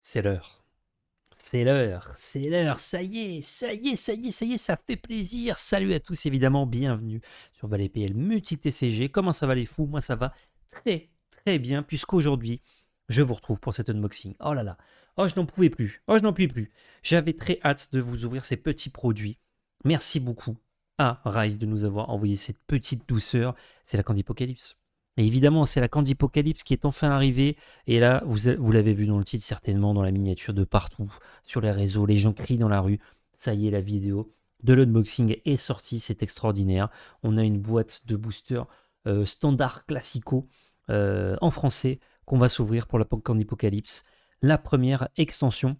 C'est l'heure. C'est l'heure. C'est l'heure. Ça y est, ça y est, ça y est, ça y est, ça fait plaisir. Salut à tous, évidemment. Bienvenue sur Valais PL Multi TCG. Comment ça va les fous? Moi, ça va très, très bien, puisqu'aujourd'hui, je vous retrouve pour cet unboxing. Oh là là. Oh, je n'en pouvais plus. Oh, je n'en pouvais plus. J'avais très hâte de vous ouvrir ces petits produits. Merci beaucoup à Rise de nous avoir envoyé cette petite douceur. C'est la Candypocalypse. Et évidemment, c'est la Candypocalypse qui est enfin arrivée. Et là, vous l'avez vu dans le titre, certainement, dans la miniature, de partout, sur les réseaux, les gens crient dans la rue. Ça y est, la vidéo de l'unboxing est sortie, c'est extraordinaire. On a une boîte de boosters standard classico en français qu'on va s'ouvrir pour la Candypocalypse. La première extension.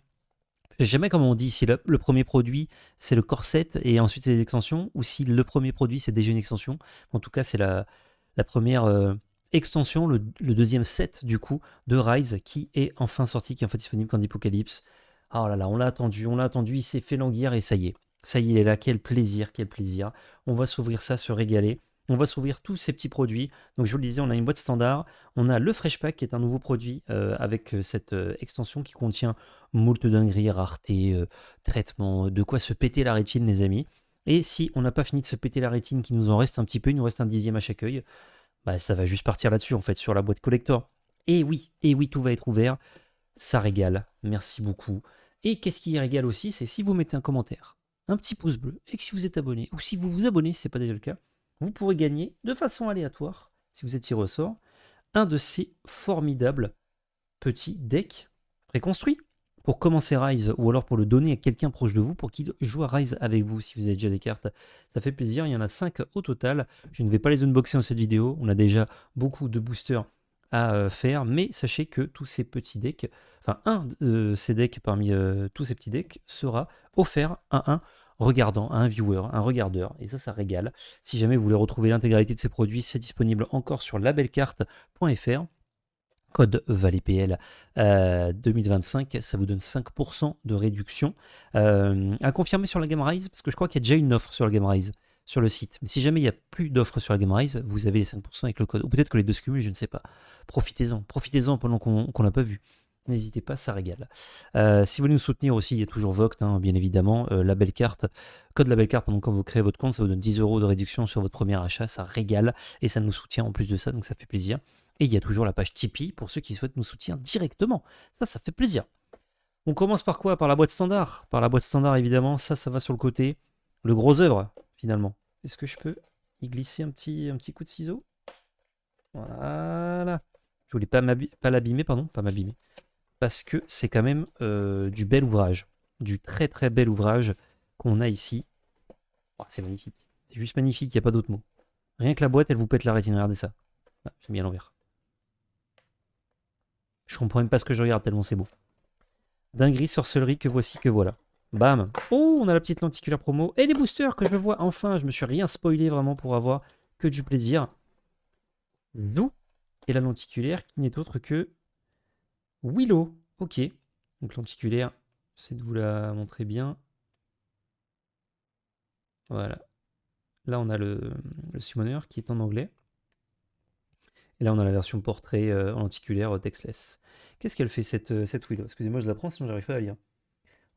Je sais jamais comment on dit, si le premier produit c'est le corset et ensuite c'est des extensions, ou si le premier produit c'est déjà une extension. En tout cas, c'est la première extension, le deuxième set du coup de Rise qui est enfin sorti, qui est enfin disponible quand Apocalypse. Oh là là, on l'a attendu, il s'est fait languir et ça y est. Ça y est, il est là, quel plaisir, quel plaisir. On va s'ouvrir ça, se régaler. On va s'ouvrir tous ces petits produits. Donc je vous le disais, on a une boîte standard. On a le Fresh Pack qui est un nouveau produit avec cette extension qui contient moult dingueries, rareté, traitement, de quoi se péter la rétine les amis. Et si on n'a pas fini de se péter la rétine, qu'il nous en reste un petit peu, il nous reste un dixième à chaque œil, bah ça va juste partir là-dessus en fait, sur la boîte collector. Et oui, tout va être ouvert. Ça régale. Merci beaucoup. Et qu'est-ce qui régale aussi, c'est si vous mettez un commentaire, un petit pouce bleu, et que si vous êtes abonné, ou si vous vous abonnez si ce n'est pas déjà le cas, vous pourrez gagner de façon aléatoire, si vous êtes tiré au sort, un de ces formidables petits decks préconstruits pour commencer Rise, ou alors pour le donner à quelqu'un proche de vous pour qu'il joue à Rise avec vous si vous avez déjà des cartes. Ça fait plaisir, il y en a 5 au total. Je ne vais pas les unboxer dans cette vidéo, on a déjà beaucoup de boosters à faire, mais sachez que tous ces petits decks, enfin un de ces decks parmi tous ces petits decks sera offert à un regardant, à un viewer, un regardeur, et ça régale. Si jamais vous voulez retrouver l'intégralité de ces produits, c'est disponible encore sur labelcarte.fr. Code VALEPL 2025, ça vous donne 5% de réduction. À confirmer sur la Game Rise, parce que je crois qu'il y a déjà une offre sur la Game Rise, sur le site. Mais si jamais il n'y a plus d'offres sur la Game Rise, vous avez les 5% avec le code. Ou peut-être que les deux se cumulent, je ne sais pas. Profitez-en pendant qu'on l'a pas vu. N'hésitez pas, ça régale. Si vous voulez nous soutenir aussi, il y a toujours Voct, hein, bien évidemment. La belle carte, code la belle carte, pendant quand vous créez votre compte, ça vous donne 10 € de réduction sur votre premier achat. Ça régale et ça nous soutient en plus de ça, donc ça fait plaisir. Et il y a toujours la page Tipeee pour ceux qui souhaitent nous soutenir directement. Ça fait plaisir. On commence par quoi? Par la boîte standard. Par la boîte standard, évidemment. Ça va sur le côté. Le gros œuvre, finalement. Est-ce que je peux y glisser un petit coup de ciseau? Voilà. Je voulais pas l'abîmer, pardon. Pas m'abîmer. Parce que c'est quand même du bel ouvrage. Du très très bel ouvrage qu'on a ici. Oh, c'est magnifique. C'est juste magnifique, il n'y a pas d'autre mot. Rien que la boîte, elle vous pète la rétine. Regardez ça. Ah, j'ai mis à l'envers. Je comprends même pas ce que je regarde tellement c'est beau. Dinguerie, sorcellerie, que voici, que voilà. Bam. Oh, on a la petite lenticulaire promo. Et les boosters que je vois. Enfin, je me suis rien spoilé vraiment pour avoir que du plaisir. Zou. Et la lenticulaire qui n'est autre que Willow. Ok. Donc lenticulaire, c'est de vous la montrer bien. Voilà. Là, on a le summoner qui est en anglais. Et là, on a la version portrait en lenticulaire textless. Qu'est-ce qu'elle fait cette Willow? Excusez-moi, je la prends, sinon j'arrive pas à lire.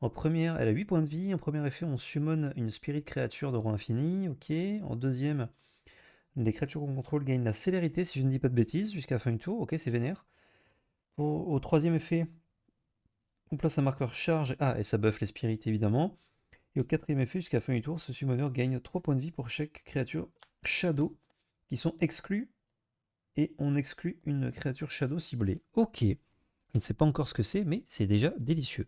En première, elle a 8 points de vie. En premier effet, on summon une spirit créature de rang infini. Ok. En deuxième, les créatures qu'on contrôle gagnent la célérité, si je ne dis pas de bêtises, jusqu'à la fin du tour. Ok, c'est vénère. Au troisième effet, on place un marqueur charge. Ah, et ça buff les spirits évidemment. Et au quatrième effet, jusqu'à la fin du tour, ce summoner gagne 3 points de vie pour chaque créature shadow qui sont exclus. Et on exclut une créature shadow ciblée. Ok. Je ne sais pas encore ce que c'est, mais c'est déjà délicieux.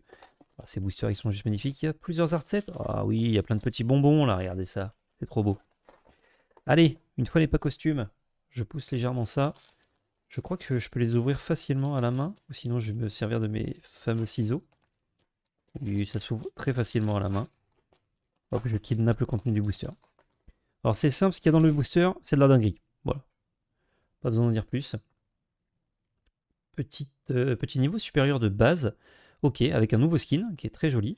Ah, ces boosters, ils sont juste magnifiques. Il y a plusieurs art sets. Ah oui, il y a plein de petits bonbons là, regardez ça. C'est trop beau. Allez, une fois les pas costumes, je pousse légèrement ça. Je crois que je peux les ouvrir facilement à la main, ou sinon je vais me servir de mes fameux ciseaux. Et ça s'ouvre très facilement à la main. Hop, je kidnappe le contenu du booster. Alors c'est simple, ce qu'il y a dans le booster, c'est de la dinguerie. Voilà. Pas besoin d'en dire plus. Petit niveau supérieur de base. Ok, avec un nouveau skin qui est très joli.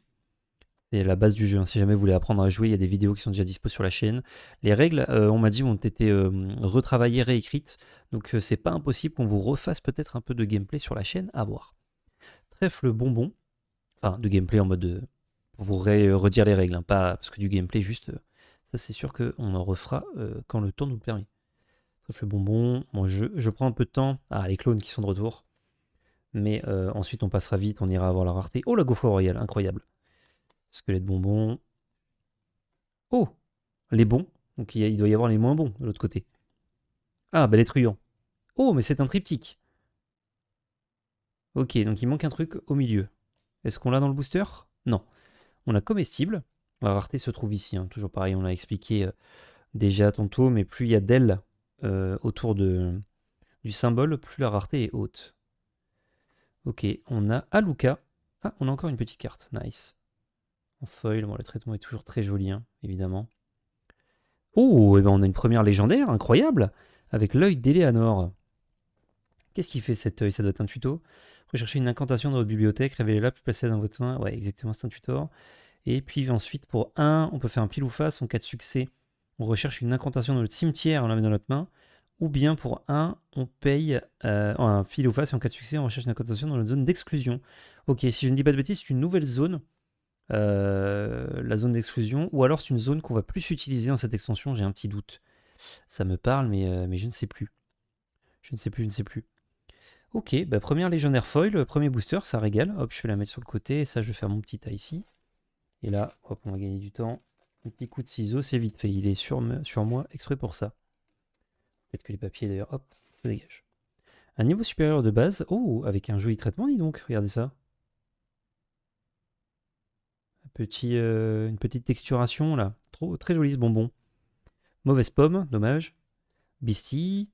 C'est la base du jeu, hein. Si jamais vous voulez apprendre à jouer, il y a des vidéos qui sont déjà dispo sur la chaîne. Les règles, on m'a dit, ont été retravaillées, réécrites. Donc c'est pas impossible qu'on vous refasse peut-être un peu de gameplay sur la chaîne, à voir. trèfle bonbon. Enfin, de gameplay en mode pour vous redire les règles, hein, pas parce que du gameplay juste. Ça, c'est sûr qu'on en refera quand le temps nous le permet. Trèfle bonbon. Moi, je prends un peu de temps. Ah, les clones qui sont de retour. Mais ensuite, on passera vite. On ira avoir la rareté. Oh, la gaufre royale, incroyable. Squelette bonbon. Oh, les bons. Donc, il doit y avoir les moins bons de l'autre côté. Ah, bah les truands. Oh, mais c'est un triptyque. Ok, donc il manque un truc au milieu. Est-ce qu'on l'a dans le booster? Non. On a comestible. La rareté se trouve ici. Hein. Toujours pareil, on l'a expliqué déjà tantôt, mais plus il y a d'ailes autour du symbole, plus la rareté est haute. Ok, on a Aluka. Ah, on a encore une petite carte. Nice. En foil, bon, le traitement est toujours très joli, hein, évidemment. Oh, et ben on a une première légendaire, incroyable, avec l'œil d'Eleanor. Qu'est-ce qu'il fait cet œil? Ça doit être un tuto. Recherchez une incantation dans votre bibliothèque, révélez-la, puis placez-la dans votre main. Ouais, exactement, c'est un tutor. Et puis ensuite, pour 1, on peut faire un pile ou face. En cas de succès, on recherche une incantation dans notre cimetière, on la met dans notre main. Ou bien pour 1, on paye un pile ou face. Et en cas de succès, on recherche une incantation dans notre zone d'exclusion. Ok, si je ne dis pas de bêtises, c'est une nouvelle zone. La zone d'exclusion. Ou alors c'est une zone qu'on va plus utiliser dans cette extension. J'ai un petit doute. Ça me parle, mais je ne sais plus. Je ne sais plus, je ne sais plus. Ok, bah première légendaire foil, premier booster, ça régale. Hop, je vais la mettre sur le côté. Et ça, je vais faire mon petit tas ici. Et là, hop, on va gagner du temps. Un petit coup de ciseau, c'est vite fait. Il est sur moi exprès pour ça. Peut-être que les papiers d'ailleurs, hop, ça dégage. Un niveau supérieur de base. Oh, avec un joli traitement, dis donc. Regardez ça. Une petite texturation là. Très joli ce bonbon. Mauvaise pomme, dommage. Beastie.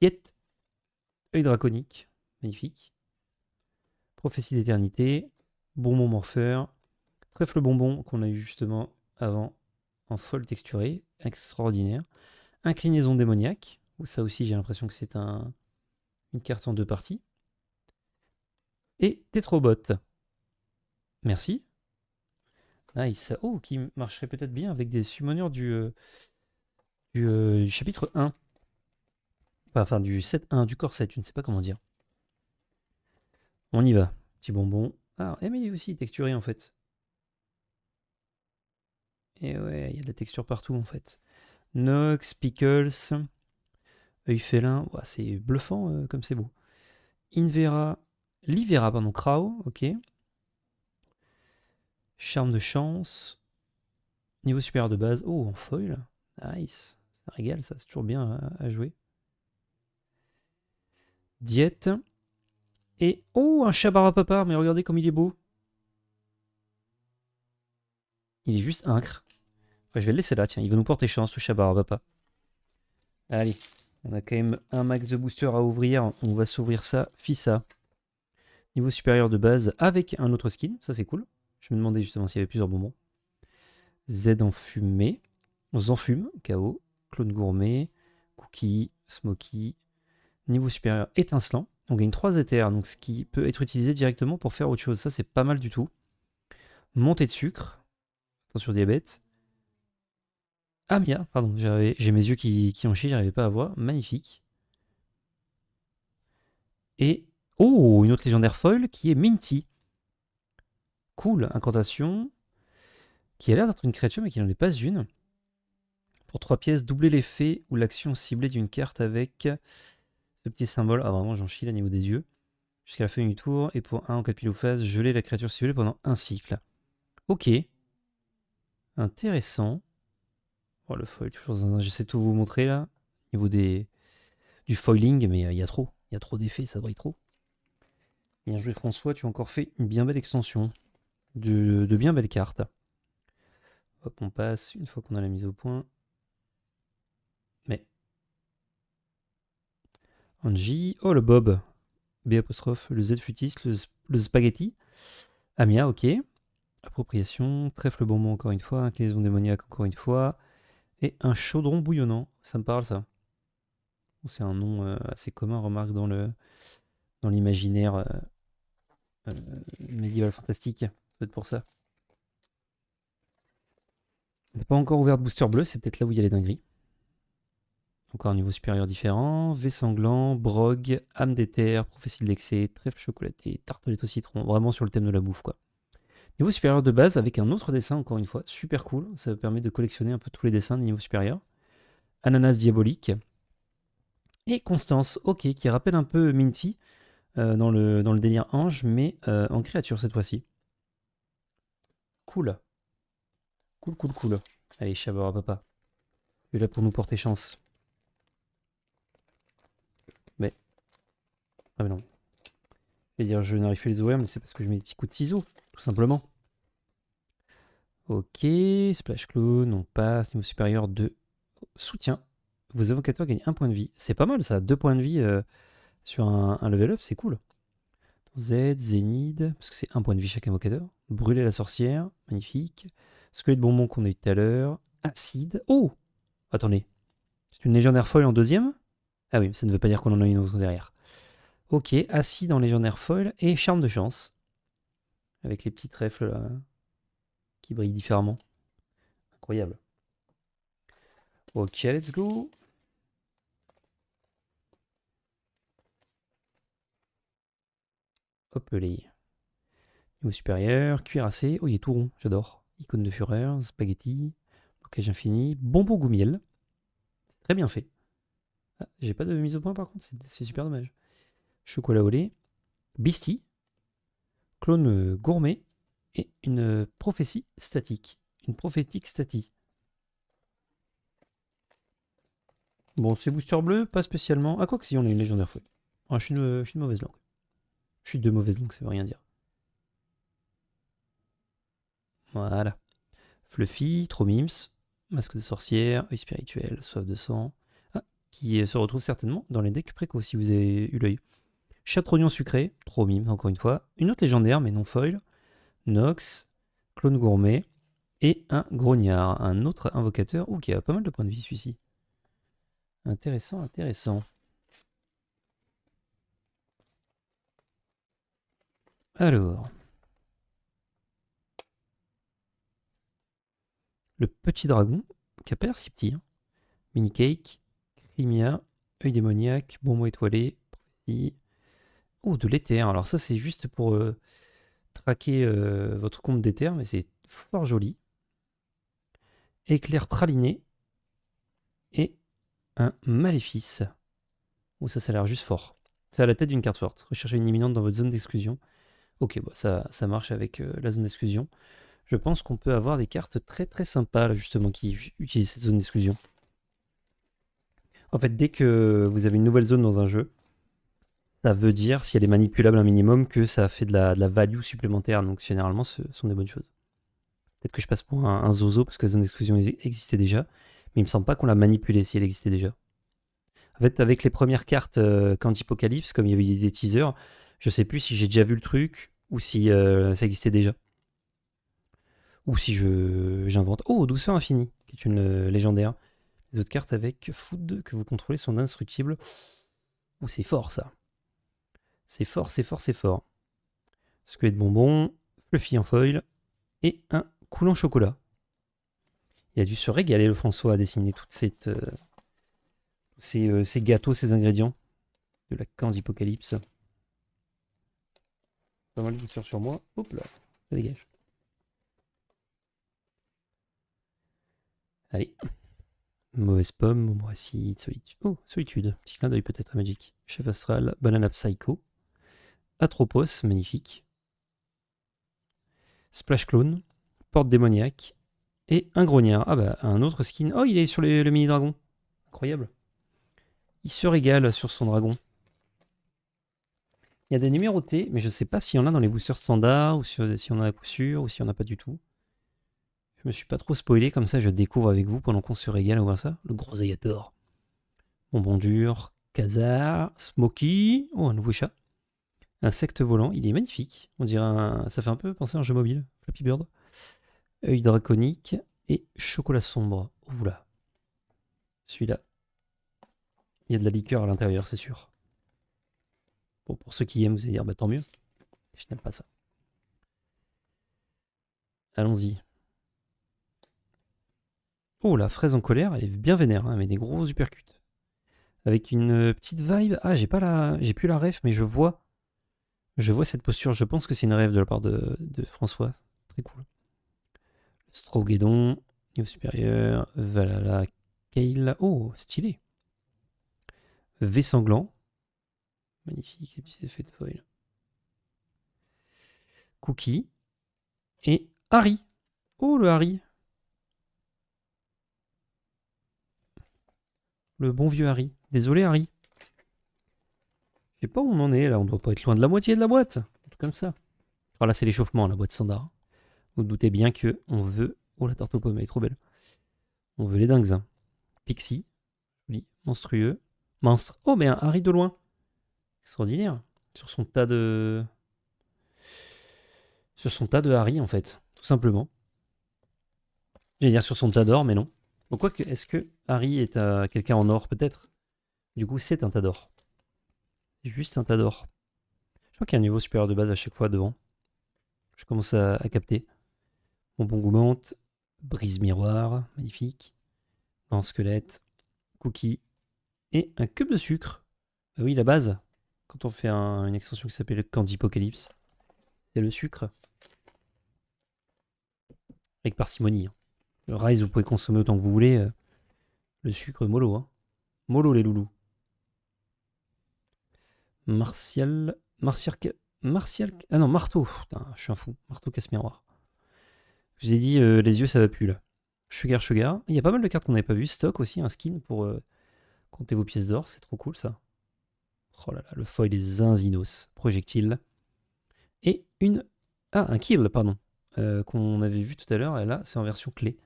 Yet. Œil draconique. Magnifique. Prophétie d'éternité. Bonbon morpheur. Trèfle bonbon qu'on a eu justement avant en folle texturée. Extraordinaire. Inclinaison démoniaque. Ça aussi, j'ai l'impression que c'est une carte en 2 parties. Et Tétrobot. Merci. Nice. Oh, qui marcherait peut-être bien avec des summoners du chapitre 1. Enfin, du 7-1, du corps 7, je ne sais pas comment dire. On y va. Petit bonbon. Ah, Emily aussi, texturé en fait. Et ouais, il y a de la texture partout en fait. Nox, Pickles, œil félin. Ouais, c'est bluffant comme c'est beau. Invera, Livera, pardon, Crow, ok. Charme de chance. Niveau supérieur de base. Oh, en foil. Nice. Ça régale, ça. C'est toujours bien à jouer. Diète. Et oh, un Chabarapapa. Mais regardez comme il est beau. Il est juste incre. Enfin, je vais le laisser là, tiens. Il va nous porter chance, le Chabarapapa. Allez. On a quand même un max de booster à ouvrir. On va s'ouvrir ça. Fissa. Niveau supérieur de base avec un autre skin. Ça, c'est cool. Je me demandais justement s'il y avait plusieurs bonbons. Z enfumé. Zenfume. KO. Clone gourmet. Cookie. Smoky. Niveau supérieur étincelant. On gagne 3 éthers, donc ce qui peut être utilisé directement pour faire autre chose. Ça, c'est pas mal du tout. Montée de sucre. Attention diabète. Amia, pardon, j'ai mes yeux qui ont chié, j'arrivais pas à voir. Magnifique. Et, oh, une autre légendaire foil qui est Minty. Cool, incantation. Qui a l'air d'être une créature, mais qui n'en est pas une. Pour 3 pièces, doubler l'effet ou l'action ciblée d'une carte avec ce petit symbole. Ah, vraiment, j'en chie là, au niveau des yeux. Jusqu'à la fin du tour. Et pour 1 en cas de pile ou face, geler la créature ciblée pendant un cycle. Ok. Intéressant. Oh, le foil, toujours j'essaie de tout vous montrer là. Au niveau du foiling, mais il y a trop. Il y a trop d'effets, ça brille trop. Bien joué François, tu as encore fait une bien belle extension. De bien belles cartes. Hop, on passe une fois qu'on a la mise au point. Mais. Angie. Oh, le Bob. B apostrophe, le Z futis, le spaghetti. Amia, ok. Appropriation. Trèfle bonbon encore une fois. Inclinaison démoniaque encore une fois. Et un chaudron bouillonnant. Ça me parle ça. C'est un nom assez commun, remarque, dans l'imaginaire médiéval fantastique. Peut-être pour ça. On n'a pas encore ouvert de booster bleu, c'est peut-être là où il y a les dingueries. Encore un niveau supérieur différent. V sanglant, brogue, âme d'éther, prophétie de l'excès, trèfle chocolaté, tartelette au citron. Vraiment sur le thème de la bouffe, quoi. Niveau supérieur de base avec un autre dessin, encore une fois. Super cool. Ça permet de collectionner un peu tous les dessins des niveaux supérieurs. Ananas diabolique. Et Constance, ok, qui rappelle un peu Minty dans le délire ange, mais en créature cette fois-ci. Cool. Cool, cool, cool. Allez, Chabeur à papa. Tu es là pour nous porter chance. Mais. Ah, mais non. Je vais dire, je n'arrive plus à les ouvrir, mais c'est parce que je mets des petits coups de ciseaux, tout simplement. Ok, Splash Clone, on passe. Niveau supérieur de soutien. Vos invocateurs gagnent 1 point de vie. C'est pas mal ça, 2 points de vie sur un level up, c'est cool. Z, Zénide, parce que c'est 1 point de vie chaque invocateur. Brûler la sorcière, magnifique. Squelette bonbon qu'on a eu tout à l'heure. Acide. Oh! Attendez. C'est une légendaire foil en deuxième? Ah oui, ça ne veut pas dire qu'on en a une autre derrière. Ok, acide en légendaire foil et charme de chance. Avec les petits trèfles là, qui brillent différemment. Incroyable. Ok, let's go. Hop les. Niveau supérieur, cuirassé. Oh, il est tout rond, j'adore. Icône de fureur, spaghetti, blocage infini, bonbon goût miel. C'est très bien fait. Ah, j'ai pas de mise au point par contre, c'est super dommage. Chocolat au lait, Beastie, clone gourmet et une prophétie statique. Une prophétique statique. Bon, c'est booster bleu, pas spécialement. Ah, quoi que si, on a une légendaire fouille. Ah, je suis de mauvaise langue. Je suis de mauvaise langue, ça veut rien dire. Voilà. Fluffy, trop mims, masque de sorcière, œil spirituel, soif de sang. Ah, qui se retrouve certainement dans les decks préco si vous avez eu l'œil. Chatrognon sucré, trop mimes encore une fois. Une autre légendaire mais non foil. Nox, clone gourmet et un grognard, un autre invocateur. Ouh, qui a pas mal de points de vie celui-ci. Intéressant, intéressant. Alors. Le petit dragon, qui a pas l'air si petit. Hein. Mini cake, Crimia, œil démoniaque, bonbon étoilé, prophétie. Oh, de l'éther. Alors ça, c'est juste pour traquer votre compte d'éther, mais c'est fort joli. Éclair praliné et un maléfice. Oh, ça a l'air juste fort. C'est à la tête d'une carte forte. Recherchez une imminente dans votre zone d'exclusion. Ok, bah ça marche avec la zone d'exclusion. Je pense qu'on peut avoir des cartes très très sympas, là, justement, qui utilisent cette zone d'exclusion. En fait, dès que vous avez une nouvelle zone dans un jeu, ça veut dire, si elle est manipulable un minimum, que ça fait de la value supplémentaire. Donc généralement, ce sont des bonnes choses. Peut-être que je passe pour un zozo parce que la zone d'exclusion existait déjà, mais il me semble pas qu'on l'a manipulée si elle existait déjà. En fait, avec les premières cartes Candipocalypse, comme il y avait des teasers, je sais plus si j'ai déjà vu le truc ou si ça existait déjà. Ou si j'invente. Oh, douceur infinie, qui est une légendaire. Les autres cartes avec food que vous contrôlez sont indestructibles. Ouh, c'est fort ça. C'est fort, c'est fort, c'est fort. Squelette bonbon, Fluffy en foil et un coulant chocolat. Il a dû se régaler le François à dessiner toute ces gâteaux, ces ingrédients de la Candipocalypse. Pas mal de boosters sur moi. Hop là, ça dégage. Allez. Mauvaise pomme, ombre acide, solitude. Oh, solitude. Petit clin d'œil peut-être à Magic. Chef astral, banana psycho. Atropos, magnifique. Splash clone. Porte démoniaque. Et un grognard. Ah bah, un autre skin. Oh, il est sur le mini dragon. Incroyable. Il se régale sur son dragon. Il y a des numérotés, mais je ne sais pas s'il y en a dans les boosters standards, ou s'il y en a à coup sûr, ou s'il n'y en a pas du tout. Je me suis pas trop spoilé, comme ça je découvre avec vous pendant qu'on se régale à voir ça. Le gros Ayator. Bonbon dur, Khazar, Smokey. Oh, un nouveau chat. Insecte volant, il est magnifique. On dirait ça fait un peu penser à un jeu mobile. Flappy Bird. Œil draconique et chocolat sombre. Oula. Celui-là. Il y a de la liqueur à l'intérieur, c'est sûr. Bon, pour ceux qui aiment, vous allez dire, bah tant mieux. Je n'aime pas ça. Allons-y. Oh, la fraise en colère, elle est bien vénère, hein, mais des gros uppercuts. Avec une petite vibe. Ah, j'ai plus la ref, mais je vois cette posture. Je pense que c'est une rêve de la part de François. Très cool. Stroguédon, niveau supérieur, Valhalla, Kale. Oh, stylé. V sanglant. Magnifique, les petits effets de foil. Cookie. Et Harry. Oh, le Harry. Le bon vieux Harry. Désolé, Harry. Je sais pas où on en est, là. On doit pas être loin de la moitié de la boîte. Un truc comme ça. Alors là, c'est l'échauffement, la boîte standard. Vous doutez bien que on veut... Oh, la tarte aux pommes, elle est trop belle. On veut les dingues. Hein. Pixie. Joli. Monstrueux. Monstre. Oh, mais un Harry de loin. Extraordinaire. Sur son tas de Harry, en fait. Tout simplement. J'allais dire sur son tas d'or, mais non. Pourquoi que est-ce que Harry est à quelqu'un en or, peut-être? Du coup, c'est un tas d'or. C'est juste un tas d'or. Je crois qu'il y a un niveau supérieur de base à chaque fois devant. Je commence à capter. Bonbon goumante. Brise miroir. Magnifique. Un squelette. Cookie. Et un cube de sucre. Ah oui, la base. Quand on fait une extension qui s'appelle Candypocalypse. C'est le sucre. Avec parcimonie. Le rice, vous pouvez consommer autant que vous voulez. Le sucre, mollo. Hein. Mollo, les loulous. Martial. Ah non, marteau. Putain, je suis un fou. Marteau casse-miroir. Je vous ai dit, les yeux, ça va plus là. Sugar. Il y a pas mal de cartes qu'on n'avait pas vues. Stock aussi, un skin pour compter vos pièces d'or. C'est trop cool ça. Oh là là, le foil des zinzinos. Projectile. Et un kill, pardon. Qu'on avait vu tout à l'heure. Et là, c'est en version clé.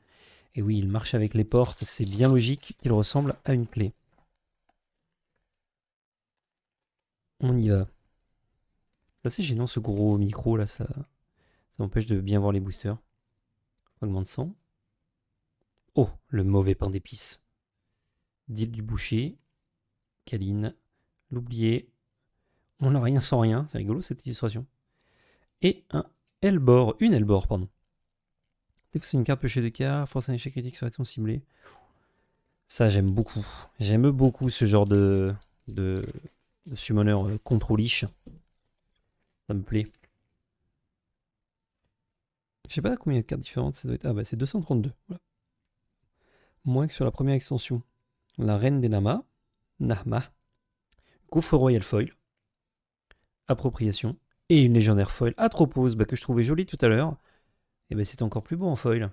Et oui, il marche avec les portes. C'est bien logique qu'il ressemble à une clé. On y va. C'est assez gênant ce gros micro là. Ça m'empêche de bien voir les boosters. Fragment de sang. Oh, le mauvais pain d'épices. Deal du boucher. Caline. L'oublier. On n'a rien sans rien. C'est rigolo cette illustration. Et une Elbor, pardon. Dès que c'est une carte pêchée de cartes, force un échec critique sur action ciblée. Ça, j'aime beaucoup. J'aime beaucoup ce genre de summoner contrôlish. Ça me plaît. Je sais pas combien de cartes différentes ça doit être. Ah bah c'est 232. Voilà. Moins que sur la première extension. La reine des Nama. Nahma. Gouffre royal foil. Appropriation. Et une légendaire foil Atropos, que je trouvais jolie tout à l'heure. Et ben c'est encore plus beau en foil.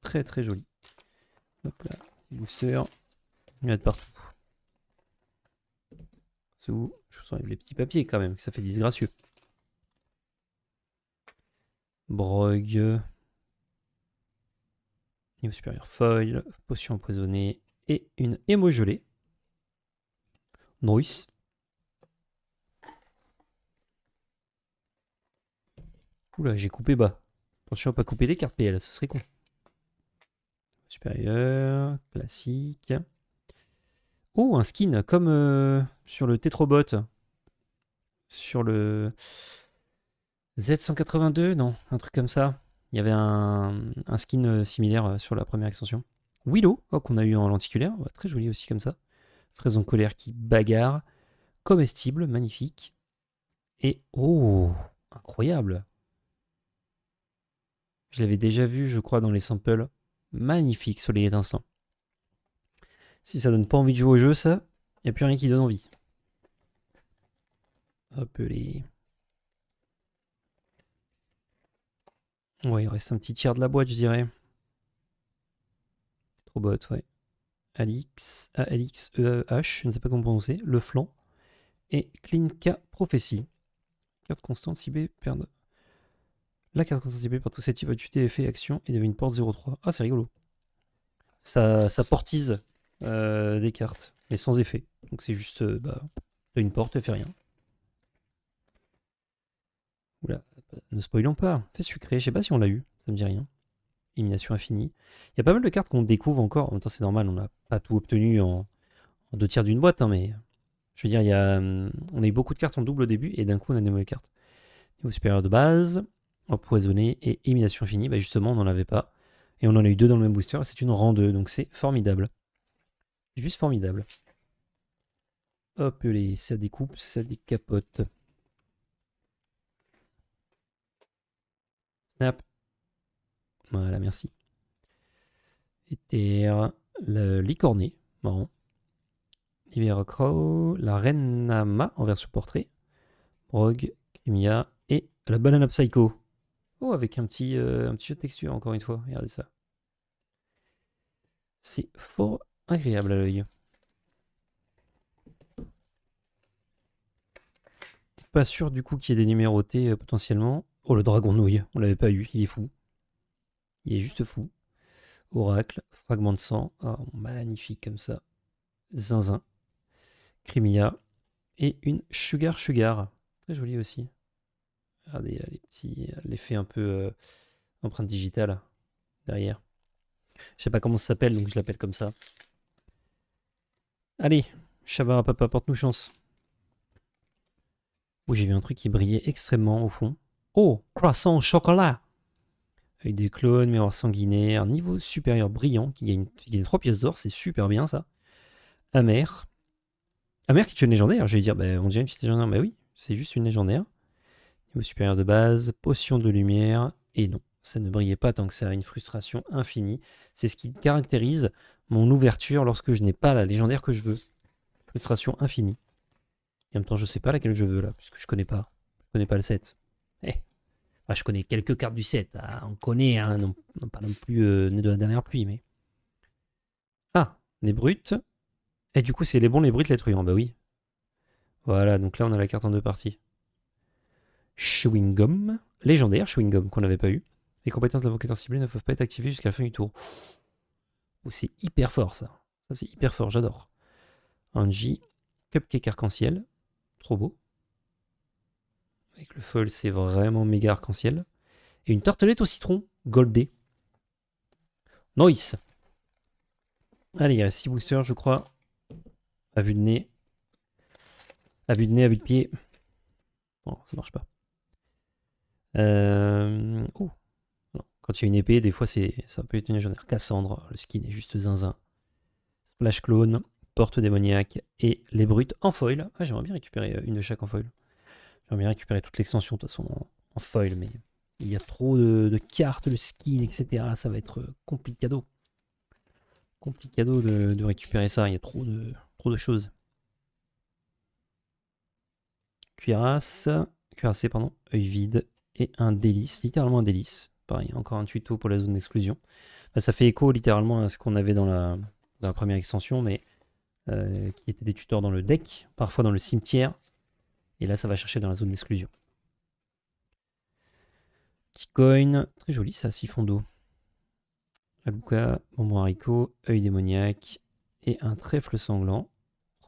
Très très joli. Hop là, booster. Il y en a de partout. C'est où? Je vous enlève les petits papiers quand même, que ça fait disgracieux. Brogue. Niveau supérieur foil. Potion empoisonnée. Et une émo gelée. Nice. Oula, j'ai coupé bas. Attention à pas couper les cartes PL, ce serait con. Supérieur, classique. Oh, un skin comme sur le Tetrobot. Sur le Z182, non, un truc comme ça. Il y avait un skin similaire sur la première extension. Willow, qu'on a eu en lenticulaire. Ouais, très joli aussi comme ça. Fraise en colère qui bagarre. Comestible, magnifique. Et oh, incroyable. Je l'avais déjà vu, je crois, dans les samples. Magnifique, soleil étincelant. Si ça donne pas envie de jouer au jeu, ça, il n'y a plus rien qui donne envie. Hop les. Ouais, il reste un petit tiers de la boîte, je dirais. Trop bot, ouais. Alix, A-L-X-E-H, je ne sais pas comment prononcer. Le flanc. Et Klinka Prophétie. Carte constante ciblée, perdre. La carte constante ciblée par tous ces types a tué effet action et devient une porte 0-3. Ah, c'est rigolo. Ça portise des cartes, mais sans effet. Donc c'est juste, t'as une porte, elle fait rien. Oula, ne spoilons pas. Fait sucré, je sais pas si on l'a eu, ça me dit rien. Élimination infinie. Il y a pas mal de cartes qu'on découvre encore. En même temps, c'est normal, on n'a pas tout obtenu en 2 tiers d'une boîte, hein, mais je veux dire, on a eu beaucoup de cartes en double au début et d'un coup, on a des nouvelles cartes. Niveau supérieur de base, empoisonné et élimination finie, justement, on n'en avait pas. Et on en a eu 2 dans le même booster. Et c'est une rang 2. Donc c'est formidable. Juste formidable. Hop, les, ça découpe, ça décapote. Snap. Voilà, merci. Éther. Le licorné. Marrant. Livera Crow. La reine Nama en version portrait. Rogue. Crimia. Et la banana Psycho. Oh, avec un petit jeu de texture, encore une fois. Regardez ça. C'est fort agréable à l'œil. Pas sûr du coup qu'il y ait des numérotés potentiellement. Oh, le dragon nouille, on l'avait pas eu, il est fou. Il est juste fou. Oracle, fragment de sang, oh, magnifique comme ça. Zinzin, Crimia et une Sugar Sugar. Très joli aussi. Regardez là, les petits, l'effet un peu empreinte digitale derrière. Je sais pas comment ça s'appelle donc je l'appelle comme ça. Allez, Shabara Papa, porte-nous chance. Oh, j'ai vu un truc qui brillait extrêmement au fond. Oh, croissant au chocolat. Avec des clones, miroir sanguinaire, niveau supérieur brillant, qui gagne 3 pièces d'or, c'est super bien ça. Amer. Amer qui est une légendaire, j'allais dire, bah, on dirait une petite légendaire, bah oui, c'est juste une légendaire. Niveau supérieur de base, potion de lumière, et non, ça ne brillait pas tant que ça, une frustration infinie. C'est ce qui caractérise mon ouverture lorsque je n'ai pas la légendaire que je veux. Frustration infinie. Et en même temps, je sais pas laquelle je veux là, puisque je connais pas. Je connais pas le set. Eh. Enfin, je connais quelques cartes du set. Hein. On connaît, hein, non, pas non plus de la dernière pluie, mais. Ah, les brutes. Et du coup, c'est les bons, les brutes, les truands. Bah oui. Voilà, donc là, on a la carte en 2 parties. Chewing Gum. Légendaire, Chewing Gum, qu'on n'avait pas eu. Les compétences de l'invocateur ciblé ne peuvent pas être activées jusqu'à la fin du tour. Oh, c'est hyper fort, ça. Ça, c'est hyper fort, j'adore. Angie. Cupcake arc-en-ciel. Trop beau. Avec le foil, c'est vraiment méga arc-en-ciel. Et une tartelette au citron, goldée. Nice. Allez, il reste 6 boosters, je crois. À vue de nez. À vue de nez, à vue de pied. Non, ça marche pas. Oh. Non. Quand il y a une épée, des fois, ça peut être une légendaire. Cassandre, le skin est juste zinzin. Splash Clone, Porte démoniaque et les brutes en foil. Ah, j'aimerais bien récupérer une de chaque en foil. J'aimerais bien récupérer toute l'extension, de toute façon, en foil, mais il y a trop de cartes, le skin, etc. Ça va être complicado. Complicado de récupérer ça, il y a trop de choses. Cuirassé, pardon, œil vide et un délice, littéralement un délice. Pareil, encore un tuto pour la zone d'exclusion. Bah, ça fait écho littéralement à ce qu'on avait dans la première extension, mais qui était des tuteurs dans le deck, parfois dans le cimetière. Et là, ça va chercher dans la zone d'exclusion. Petit coin, très joli ça, siphon d'eau. Aluka, bonbon haricot, œil démoniaque et un trèfle sanglant.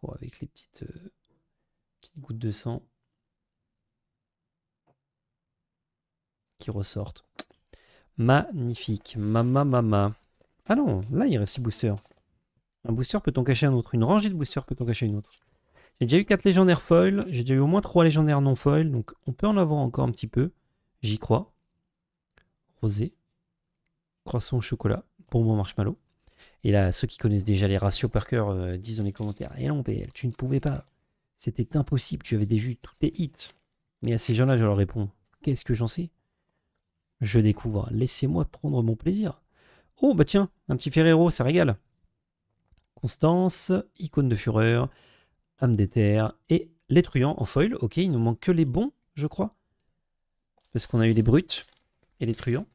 Oh, avec les petites gouttes de sang qui ressortent. Magnifique. Mama. Ah non, là il reste 6 boosters. Un booster peut en cacher un autre. Une rangée de boosters peut en cacher une autre. J'ai déjà eu 4 légendaires foil. J'ai déjà eu au moins 3 légendaires non foil. Donc on peut en avoir encore un petit peu. J'y crois. Rosé. Croissant au chocolat. Bonbon marshmallow. Et là, ceux qui connaissent déjà les ratios par cœur disent dans les commentaires. Et non, PL, tu ne pouvais pas. C'était impossible. Tu avais déjà eu tous tes hits. Mais à ces gens-là, je leur réponds. Qu'est-ce que j'en sais? Je découvre. Laissez-moi prendre mon plaisir. Oh, bah tiens, un petit Ferrero, ça régale. Constance, icône de fureur, âme d'éther et les truands en foil. Ok, il nous manque que les bons, je crois. Parce qu'on a eu les brutes et les truands.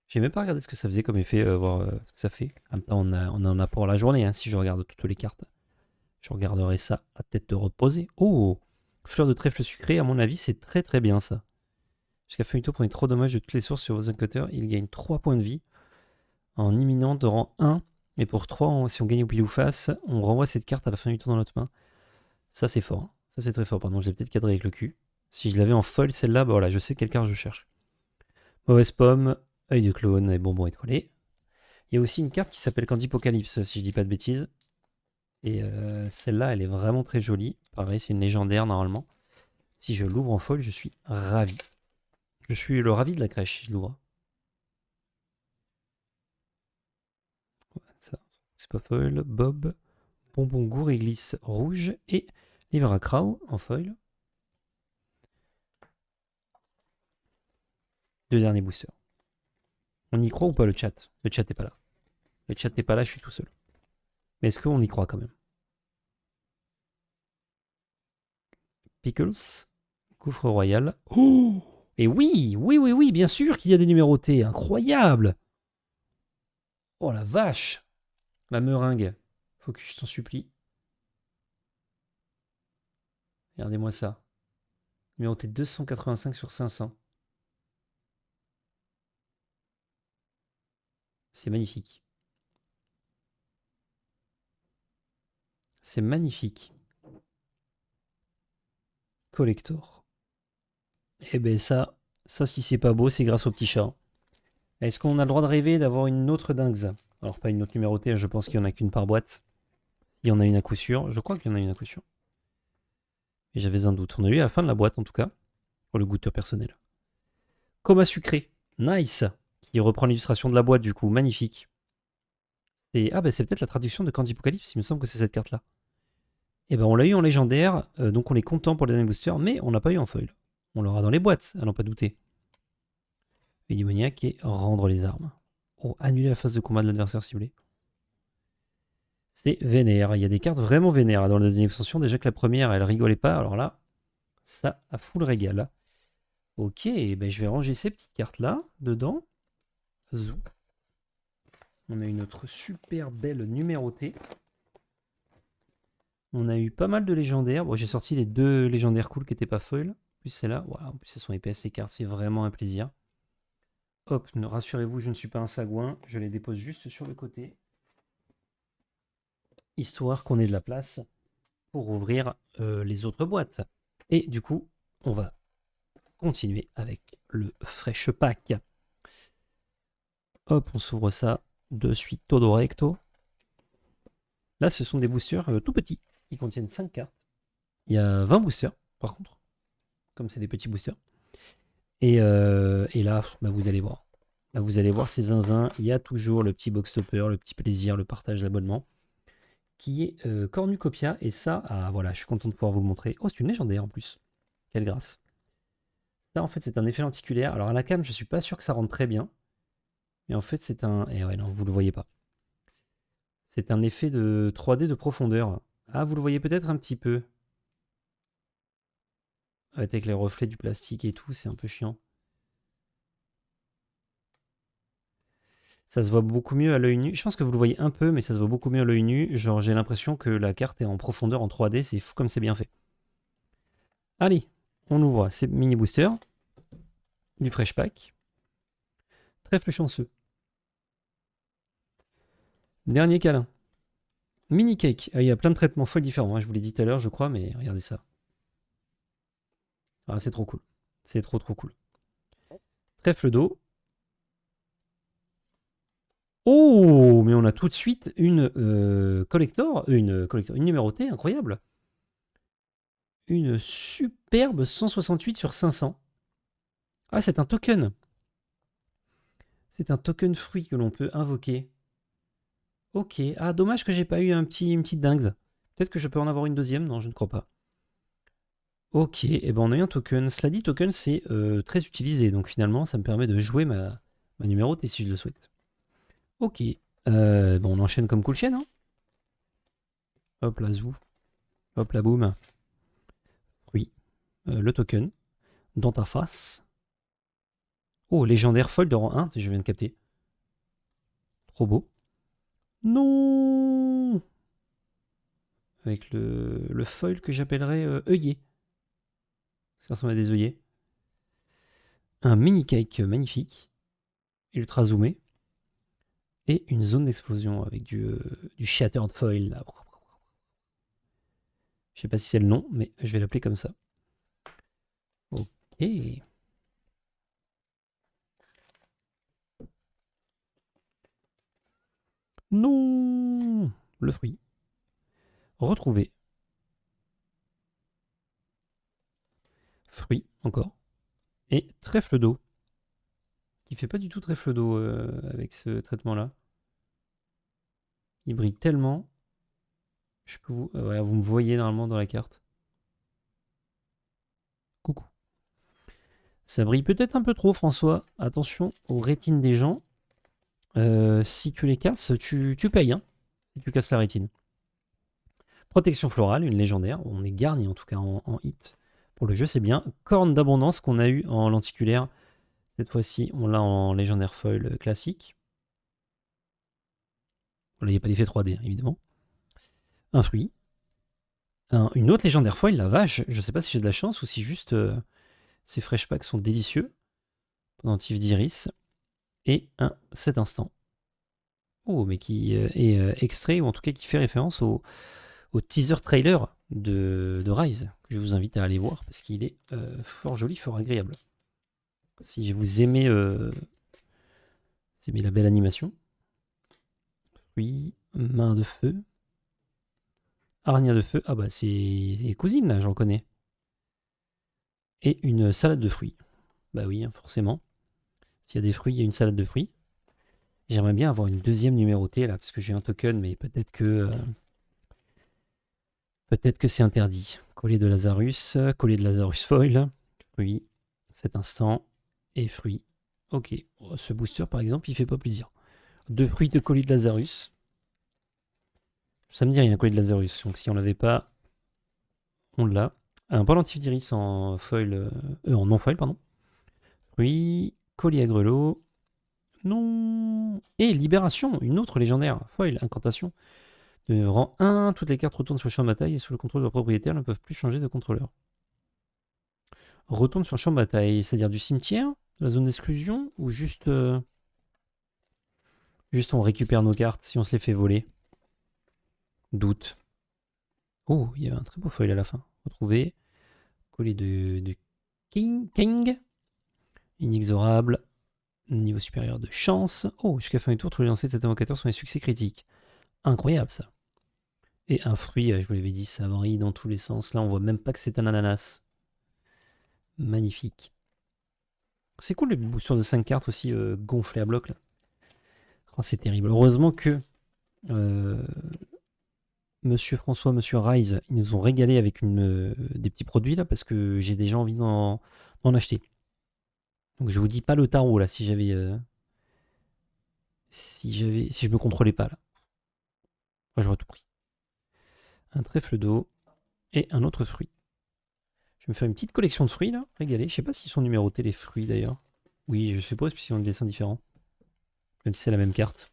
J'ai même pas regardé ce que ça faisait comme effet, voir ce que ça fait. En même temps, on en a pour la journée, hein, si je regarde toutes les cartes. Je regarderai ça à tête reposée. Oh, fleur de trèfle sucré, à mon avis, c'est très très bien ça. Jusqu'à fin du tour, prenez 3 dommages de toutes les sources sur vos incoteurs. Il gagne 3 points de vie en imminent de rang 1. Et pour 3, si on gagne au pile ou face, on renvoie cette carte à la fin du tour dans notre main. Ça, c'est fort. Hein. Ça, c'est très fort. Pardon, je l'ai peut-être cadré avec le cul. Si je l'avais en foil, celle-là, bah voilà, je sais quelle carte je cherche. Mauvaise pomme, œil de clone et bonbon étoilé. Il y a aussi une carte qui s'appelle Candipocalypse, si je dis pas de bêtises. Et celle-là, elle est vraiment très jolie. Pareil, c'est une légendaire normalement. Si je l'ouvre en foil, je suis ravi. Je suis le ravi de la crèche si je l'ouvre. C'est pas foil. Bob. Bonbon gouré glisse rouge. Et livre à Crow en foil. Deux derniers boosters. On y croit ou pas le chat? Le chat n'est pas là. Le chat n'est pas là, je suis tout seul. Mais est-ce qu'on y croit quand même? Pickles. Gouffre royal. Oh! Et oui, oui, oui, oui, bien sûr qu'il y a des numérotés. Incroyable! Oh la vache! La meringue. Focus, je t'en supplie. Regardez-moi ça. Numéroté 285 sur 500. C'est magnifique. C'est magnifique. Collector. Eh ben ça si c'est pas beau, c'est grâce au petit chat. Est-ce qu'on a le droit de rêver d'avoir une autre dingue? Alors pas une autre numérotée, je pense qu'il n'y en a qu'une par boîte. Il y en a une à coup sûr. Je crois qu'il y en a une à coup sûr. Et j'avais un doute. On a eu à la fin de la boîte en tout cas. Pour le goûteur personnel. Coma sucré. Nice. Qui reprend l'illustration de la boîte du coup. Magnifique. Et, ah bah c'est peut-être la traduction de Candy Apocalypse. Il me semble que c'est cette carte là. Et ben on l'a eu en légendaire. Donc on est content pour les derniers boosters. Mais on l'a pas eu en foil. On l'aura dans les boîtes. À n'en pas douter. Démoniaque et rendre les armes. Oh, annuler la phase de combat de l'adversaire ciblé. C'est vénère. Il y a des cartes vraiment vénères là, dans la deuxième extension. Déjà que la première, elle rigolait pas. Alors là, ça a full régal. Ok, ben je vais ranger ces petites cartes là dedans. Zou. On a une autre super belle numérotée. On a eu pas mal de légendaires. Bon, j'ai sorti les deux légendaires cool qui n'étaient pas foil. Plus celle-là. Voilà, en plus elles sont épaisses ces cartes. C'est vraiment un plaisir. Hop, rassurez-vous, je ne suis pas un sagouin. Je les dépose juste sur le côté. Histoire qu'on ait de la place pour ouvrir les autres boîtes. Et du coup, on va continuer avec le Fresh Pack. Hop, on s'ouvre ça de suite todo recto. Là, ce sont des boosters tout petits. Ils contiennent 5 cartes. Il y a 20 boosters, par contre. Comme c'est des petits boosters. Et là, bah, vous allez voir. Là, vous allez voir ces zinzins. Il y a toujours le petit box topper, le petit plaisir, le partage, l'abonnement. Qui est cornucopia. Et ça, ah, voilà, je suis content de pouvoir vous le montrer. Oh, c'est une légendaire en plus. Quelle grâce. Ça, en fait, c'est un effet lenticulaire. Alors, à la cam, je suis pas sûr que ça rentre très bien. Mais en fait, c'est un... Et ouais, non, vous le voyez pas. C'est un effet de 3D de profondeur. Ah, vous le voyez peut-être un petit peu. Avec les reflets du plastique et tout, c'est un peu chiant. Ça se voit beaucoup mieux à l'œil nu. Je pense que vous le voyez un peu, mais ça se voit beaucoup mieux à l'œil nu. Genre, j'ai l'impression que la carte est en profondeur en 3D. C'est fou comme c'est bien fait. Allez, on ouvre ces mini boosters. Du Fresh Pack. Trèfle chanceux. Dernier câlin. Mini cake. Ah, il y a plein de traitements folles différents. Hein, je vous l'ai dit tout à l'heure, je crois, mais regardez ça. Ah, c'est trop cool. C'est trop cool. Trèfle d'eau. Oh, mais on a tout de suite une collector, une numérotée incroyable. Une superbe 168 sur 500. Ah, c'est un token. C'est un token fruit que l'on peut invoquer. Ok. Ah, dommage que j'ai pas eu une petite dingue. Peut-être que je peux en avoir une deuxième. Non, je ne crois pas. Ok, et ben on a eu un token. Cela dit, token c'est très utilisé. Donc finalement, ça me permet de jouer ma numérotée si je le souhaite. Ok. Bon, on enchaîne comme cool chaîne. Hein. Hop là, zou. Hop là, boum. Fruit. Le token. Dans ta face. Oh, légendaire folle de rang 1. Je viens de capter. Trop beau. Non. Avec le foil que j'appellerais œillet. Ça ressemble à des œillets. Un mini cake magnifique. Ultra zoomé. Et une zone d'explosion avec du shattered foil. Là. Je sais pas si c'est le nom, mais je vais l'appeler comme ça. Ok. Non. Le fruit. Retrouver. Fruit, encore. Et trèfle d'eau. Qui fait pas du tout trèfle d'eau avec ce traitement-là. Il brille tellement. Je peux vous... ouais, vous me voyez normalement dans la carte. Coucou. Ça brille peut-être un peu trop, François. Attention aux rétines des gens. Si tu les casses, tu payes. Hein, si tu casses la rétine. Protection florale, une légendaire. On est garni en tout cas en hit. Pour le jeu, c'est bien. Corne d'abondance qu'on a eu en lenticulaire. Cette fois-ci, on l'a en légendaire foil classique. Là, il n'y a pas d'effet 3D, évidemment. Un fruit. Une autre légendaire foil, la vache. Je ne sais pas si j'ai de la chance ou si juste ces fresh packs sont délicieux. Pendentif d'iris. Et un cet instant. Oh, mais qui est extrait, ou en tout cas qui fait référence au teaser trailer de Rise, que je vous invite à aller voir, parce qu'il est fort joli, fort agréable. Si vous aimez la belle animation. Fruits, main de feu. Arnia de feu, ah bah c'est cousine là, j'en connais. Et une salade de fruits. Bah oui, hein, forcément. S'il y a des fruits, il y a une salade de fruits. J'aimerais bien avoir une deuxième numérotée là, parce que j'ai un token, mais peut-être que c'est interdit. Collier de Lazarus foil, fruits, cet instant, et fruits. Ok, oh, ce booster par exemple, il fait pas plaisir. 2 fruits de collier de Lazarus. Ça me dit rien, collier de Lazarus. Donc si on l'avait pas, on l'a. Un pendentif d'iris en foil, en non foil, pardon. Fruits, collier à grelot. Non. Et libération, une autre légendaire. Foil, incantation. De rang 1, toutes les cartes retournent sur le champ de bataille et sous le contrôle de leur propriétaire ne peuvent plus changer de contrôleur. Retourne sur le champ de bataille, c'est-à-dire du cimetière, de la zone d'exclusion, ou juste on récupère nos cartes si on se les fait voler. Doute. Oh, il y a un très beau foil à la fin. Retrouvé. Collier de King. Inexorable. Niveau supérieur de chance. Oh, jusqu'à fin du tour, tous les lancers de cet invocateur sont des succès critiques. Incroyable ça. Et un fruit, je vous l'avais dit, ça varie dans tous les sens. Là, on voit même pas que c'est un ananas. Magnifique. C'est cool le booster de 5 cartes aussi gonflé à bloc là. Oh, c'est terrible. Heureusement que Monsieur François, Monsieur Rise, ils nous ont régalé avec des petits produits là parce que j'ai déjà envie d'en acheter. Donc je vous dis pas le tarot là si je me contrôlais pas là. Moi, j'aurais tout pris. Un trèfle d'eau et un autre fruit. Je vais me faire une petite collection de fruits là, régalé. Je sais pas s'ils sont numérotés les fruits d'ailleurs. Oui, je suppose puisqu'ils ont des dessins différents. Même si c'est la même carte.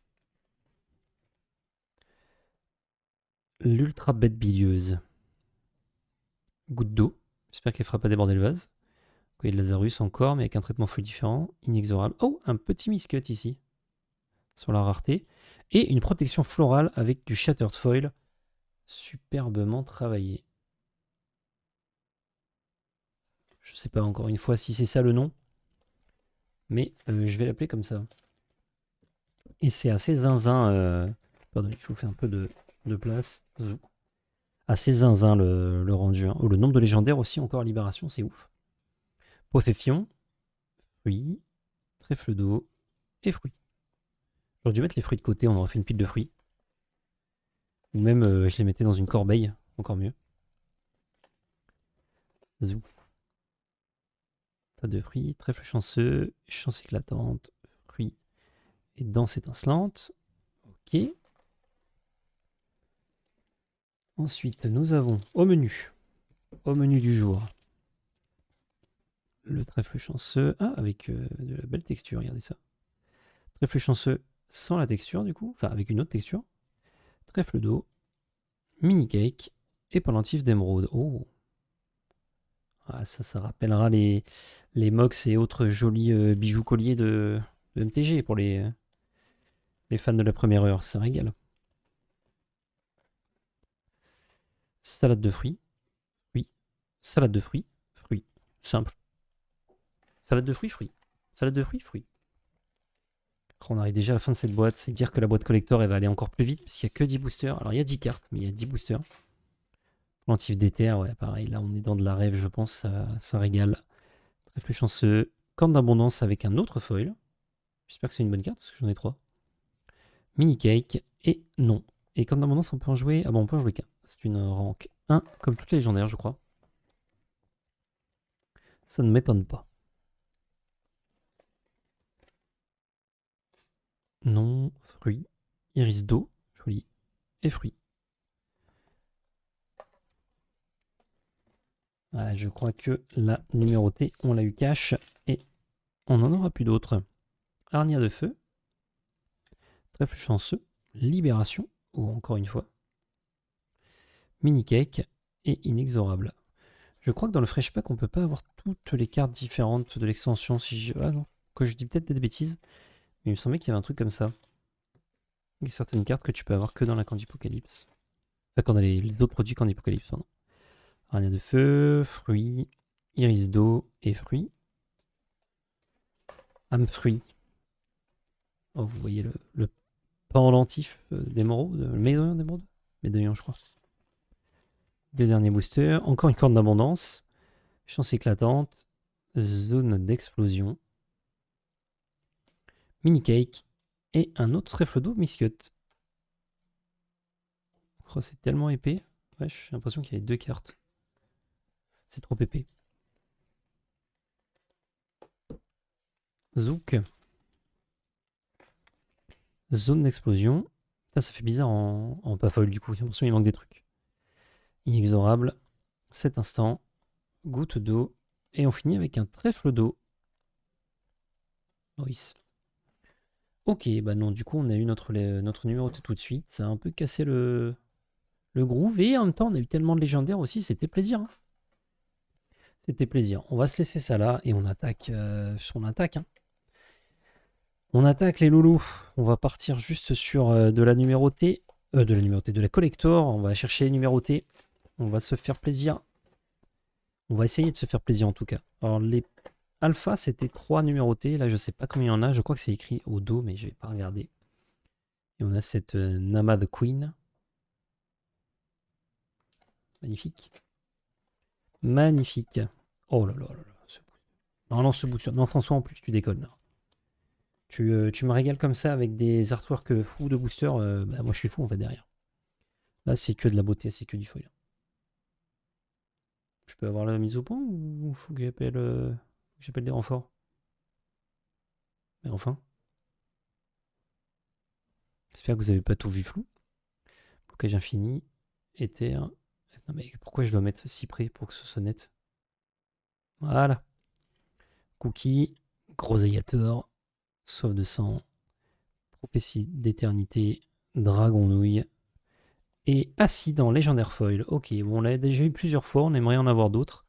L'ultra bête bilieuse. Goutte d'eau. J'espère qu'elle fera pas déborder le vase. Collier de Lazarus encore, mais avec un traitement feuille différent. Inexorable. Oh, un petit miscut ici. Sur la rareté. Et une protection florale avec du shattered foil. Superbement travaillé. Je sais pas encore une fois si c'est ça le nom. Mais je vais l'appeler comme ça. Et c'est assez zinzin. Pardon, je vous fais un peu de place. Assez zinzin le rendu. Hein. Oh, le nombre de légendaires aussi encore à Libération, c'est ouf. Possession, fruits, trèfle d'eau et fruits. J'aurais dû mettre les fruits de côté, on aurait fait une pile de fruits. Ou même je les mettais dans une corbeille, encore mieux. Zou. Tas de fruits, trèfle chanceux, chance éclatante, fruits et danse étincelante. Ok. Ensuite, nous avons au menu du jour, le trèfle chanceux. Ah, avec de la belle texture, regardez ça. Trèfle chanceux sans la texture, du coup. Enfin, avec une autre texture. Trèfle d'eau, mini cake et pendentif d'émeraude. Oh! Ah, ça rappellera les MOX et autres jolis bijoux colliers de MTG pour les fans de la première heure. Ça régale. Salade de fruits. Fruits. Salade de fruits. Fruits. Simple. Salade de fruits, fruits. Salade de fruits, fruits. On arrive déjà à la fin de cette boîte. C'est dire que la boîte collector, elle va aller encore plus vite, parce qu'il n'y a que 10 boosters. Alors, il y a 10 cartes, mais il y a 10 boosters. Plantif d'éther, ouais, pareil. Là, on est dans de la rêve, je pense. Ça régale. Trèfle chanceux. Corne d'abondance avec un autre foil. J'espère que c'est une bonne carte, parce que j'en ai 3. Mini cake. Et non. Et quand d'abondance, on peut en jouer. Ah bon, on peut en jouer qu'un. C'est une rank 1, comme toutes les légendaires, je crois. Ça ne m'étonne pas. Non, fruit, iris d'eau, joli, et fruit. Ah, je crois que la numérotée, on l'a eu cash et on n'en aura plus d'autres. Harnia de feu, trèfle chanceux, libération, ou encore une fois, mini cake et inexorable. Je crois que dans le fresh pack, on peut pas avoir toutes les cartes différentes de l'extension. Si je... Ah non, que je dis peut-être des bêtises, mais il me semblait qu'il y avait un truc comme ça. Il y a certaines cartes que tu peux avoir que dans la Candypocalypse. Enfin, quand on a les autres produits Candypocalypse, pardon. Harnia de feu, fruits, iris d'eau et fruits. Âme fruit. Oh, vous voyez le pendentif d'émeraude, le médaillon d'émeraude. Médaillon, je crois. Deux derniers boosters. Encore une corde d'abondance. Chance éclatante. Zone d'explosion. Mini cake. Et un autre trèfle d'eau, Miscut. Oh, c'est tellement épais. Ouais, j'ai l'impression qu'il y avait deux cartes. C'est trop épais. Zouk. Zone d'explosion. Ça fait bizarre en pas folle du coup. J'ai l'impression qu'il manque des trucs. Inexorable. Cet instant. Goutte d'eau. Et on finit avec un trèfle d'eau. Nice. Ok, bah non, du coup on a eu notre numéro tout de suite. Ça a un peu cassé le groove. Et en même temps, on a eu tellement de légendaires aussi, c'était plaisir. Hein. C'était plaisir. On va se laisser ça là et on attaque. On attaque. Hein. On attaque les loulous. On va partir juste sur de la numérotée. De la collector. On va chercher les numérotés. On va se faire plaisir. On va essayer de se faire plaisir en tout cas. Alors les alpha c'était 3 numérotés. Là je sais pas combien il y en a. Je crois que c'est écrit au dos, mais je vais pas regarder. Et on a cette Nama the Queen. Magnifique. Magnifique. Oh là là là là. Non, non, ce booster. Non, François, en plus, tu déconnes. Là. Tu me régales comme ça avec des artworks fous de boosters. Bah, moi, je suis fou, en fait, derrière. Là, c'est que de la beauté, c'est que du foil. Je peux avoir la mise au point ou faut que j'appelle des renforts? Mais enfin. J'espère que vous n'avez pas tout vu flou. Blocage infini. Éther. Non, mais pourquoi je dois mettre si près pour que ce soit net? Voilà. Cookie. Groseilliator. Soif de sang. Prophétie d'éternité. Dragon nouille. Et acide en légendaire foil. Ok, bon, on l'a déjà eu plusieurs fois, on aimerait en avoir d'autres.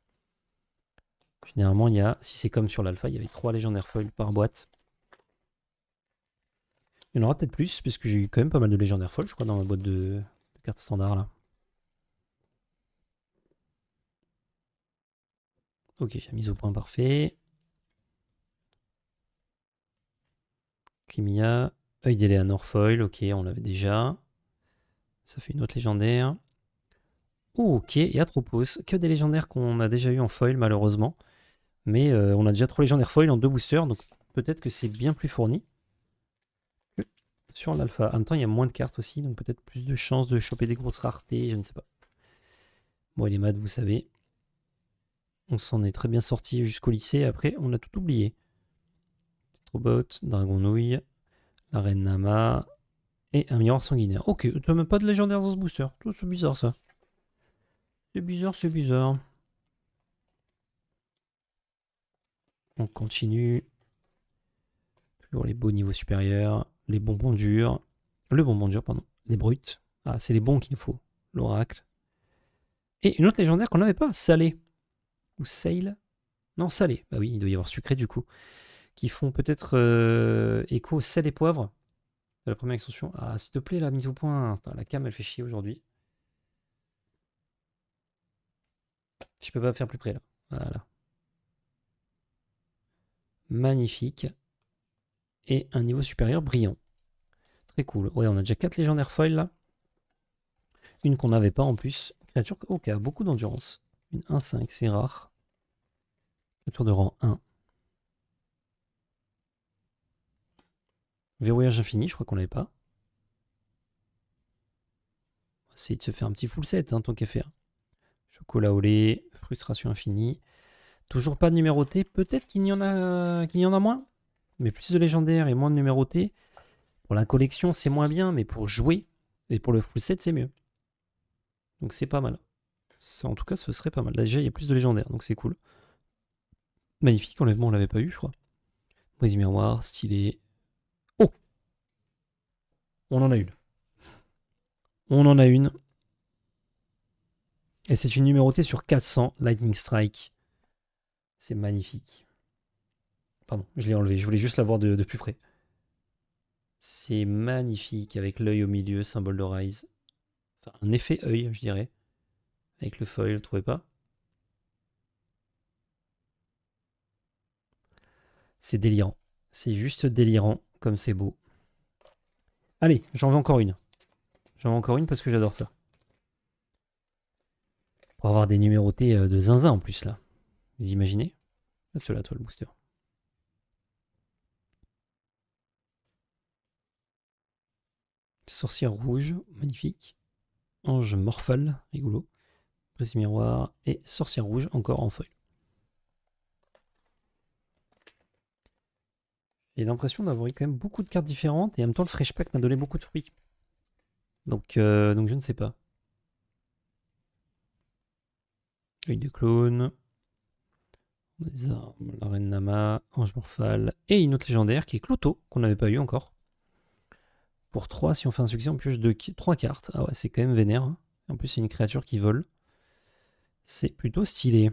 Généralement, il y a, si c'est comme sur l'alpha, il y avait 3 légendaires foil par boîte. Il y en aura peut-être plus, parce que j'ai eu quand même pas mal de légendaires foil, je crois, dans ma boîte de cartes standard là. Ok, j'ai mis au point parfait. Crimia, œil d'Eleanor foil, ok, on l'avait déjà. Ça fait une autre légendaire. Oh, ok, et Atropos, que des légendaires qu'on a déjà eu en foil malheureusement. Mais on a déjà 3 légendaires foil en 2 boosters, donc peut-être que c'est bien plus fourni que sur l'alpha. En même temps, il y a moins de cartes aussi, donc peut-être plus de chances de choper des grosses raretés, je ne sais pas. Bon, les maths, vous savez, on s'en est très bien sorti jusqu'au lycée. Après, on a tout oublié. Robot, Dragon Nouille, la Reine Nama et un miroir sanguinaire. Ok, tu n'as même pas de légendaire dans ce booster. C'est bizarre ça. C'est bizarre, c'est bizarre. On continue. Toujours les beaux niveaux supérieurs. Les bonbons durs. Le bonbon dur, pardon. Les bruts. Ah, c'est les bons qu'il nous faut. L'oracle. Et une autre légendaire qu'on n'avait pas. Salé. Ou Sail. Non, salé. Bah oui, il doit y avoir sucré du coup. Qui font peut-être écho sel et poivre. De la première extension. Ah, s'il te plaît, la mise au point. Attends, la cam, elle fait chier aujourd'hui. Je peux pas faire plus près là. Voilà. Magnifique. Et un niveau supérieur brillant. Très cool. Ouais, on a déjà 4 légendaires foils là. Une qu'on n'avait pas en plus. Créature qui a beaucoup d'endurance. Une 1-5, c'est rare. Créature de rang 1. Verrouillage infini, je crois qu'on l'avait pas. essayer de se faire un petit full set, hein, tant qu'à faire. Chocolat au lait, frustration infinie. Toujours pas de numéroté. Peut-être qu'il y en a moins. Mais plus de légendaires et moins de numérotés. Pour la collection, c'est moins bien, mais pour jouer et pour le full set, c'est mieux. Donc c'est pas mal. Ça, en tout cas, ce serait pas mal. Là, déjà, il y a plus de légendaires, donc c'est cool. Magnifique, enlèvement, on l'avait pas eu, je crois. Brise miroir, stylé. Oh! On en a une. On en a une. Et c'est une numérotée sur 400, Lightning Strike. C'est magnifique. Pardon, je l'ai enlevé, je voulais juste la voir de plus près. C'est magnifique, avec l'œil au milieu, symbole de Rise. Enfin, un effet œil, je dirais. Avec le foil, vous trouvez pas? C'est délirant. C'est juste délirant, comme c'est beau. Allez, j'en veux encore une. J'en veux encore une parce que j'adore ça. Pour avoir des numérotés de zinzin en plus, là. Vous imaginez? Ah, celui-là, toi, le booster. Sorcière rouge, magnifique. Ange morphale, rigolo. Brise miroir et sorcière rouge, encore en foil. J'ai l'impression d'avoir eu quand même beaucoup de cartes différentes et en même temps le fresh pack m'a donné beaucoup de fruits. Donc je ne sais pas. Œil de clone. Des armes, la reine Nama, Ange morphale et une autre légendaire qui est Cloto, qu'on n'avait pas eu encore. Pour 3, si on fait un succès, on pioche 3 cartes. Ah ouais, c'est quand même vénère. Hein. En plus, c'est une créature qui vole. C'est plutôt stylé.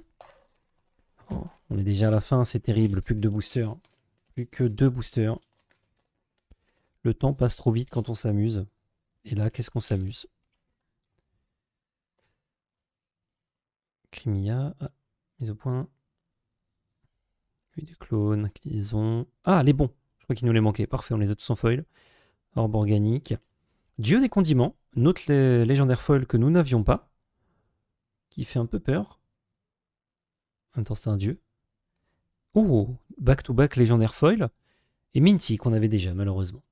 Oh, on est déjà à la fin, c'est terrible. Plus que 2 boosters. Plus que 2 boosters. Le temps passe trop vite quand on s'amuse. Et là, qu'est-ce qu'on s'amuse? Crimia. Ah, mise au point. Des clones, liaison. Ah, les bons. Je crois qu'il nous les manquait. Parfait, on les a tous en foil. Orbe organique. Dieu des condiments. Notre légendaire foil que nous n'avions pas. Qui fait un peu peur. En même temps, c'est un dieu. Oh, back-to-back légendaire foil. Et Minty, qu'on avait déjà, malheureusement.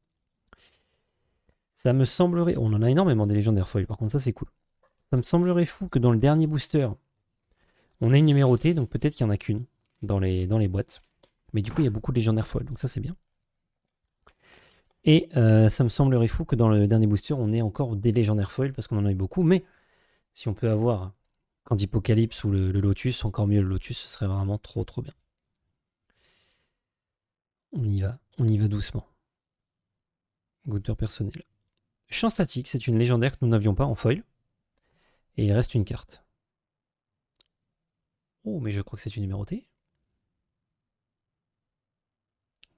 Ça me semblerait... On en a énormément des légendaires foil, par contre, ça, c'est cool. Ça me semblerait fou que dans le dernier booster, on ait une numérotée, donc peut-être qu'il n'y en a qu'une dans les boîtes. Mais du coup, il y a beaucoup de légendaires foil, donc ça, c'est bien. Et ça me semblerait fou que dans le dernier booster, on ait encore des légendaires foil, parce qu'on en a eu beaucoup. Mais si on peut avoir Candipocalypse ou le Lotus, encore mieux le Lotus, ce serait vraiment trop, trop bien. On y va doucement. Goûteur personnel. Champ statique, c'est une légendaire que nous n'avions pas en foil. Et il reste une carte. Oh, mais je crois que c'est une numérotée.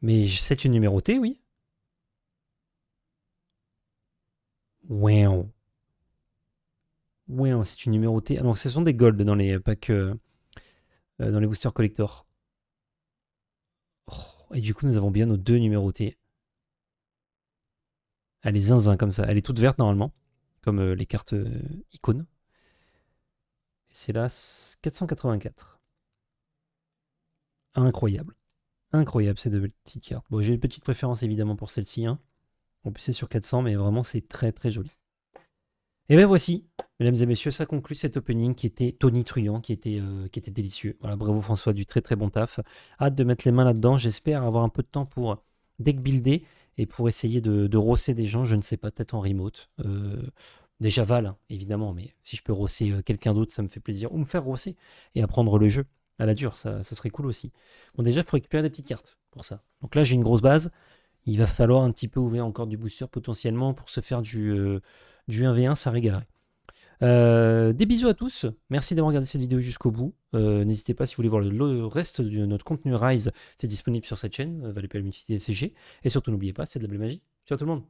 Mais c'est une numérotée, oui. Wow. Wow, c'est une numérotée. Ah non, ce sont des golds dans les packs, dans les boosters collector. Oh, et du coup, nous avons bien nos 2 numérotés. Elle est zinzin comme ça. Elle est toute verte normalement, comme les cartes icônes. C'est là 484. Incroyable. Incroyable ces 2 petites cartes. Bon, j'ai une petite préférence évidemment pour celle-ci. Hein. En plus, c'est sur 400, mais vraiment, c'est très très joli. Et bien voici, mesdames et messieurs, ça conclut cet opening qui était tonitruant, qui était délicieux. Voilà, bravo François, du très très bon taf. Hâte de mettre les mains là-dedans. J'espère avoir un peu de temps pour deck builder et pour essayer de rosser des gens, je ne sais pas, peut-être en remote. Déjà Val, hein, évidemment, mais si je peux rosser quelqu'un d'autre, ça me fait plaisir. Ou me faire rosser et apprendre le jeu à la dure, ça serait cool aussi. Bon, déjà, il faut récupérer des petites cartes pour ça. Donc là, j'ai une grosse base. Il va falloir un petit peu ouvrir encore du booster potentiellement pour se faire du 1v1, ça régalerait. Des bisous à tous. Merci d'avoir regardé cette vidéo jusqu'au bout. N'hésitez pas si vous voulez voir le reste de notre contenu Rise, c'est disponible sur cette chaîne, Valley PL Multi TCG. Et surtout, n'oubliez pas, c'est de la belle magie. Ciao tout le monde.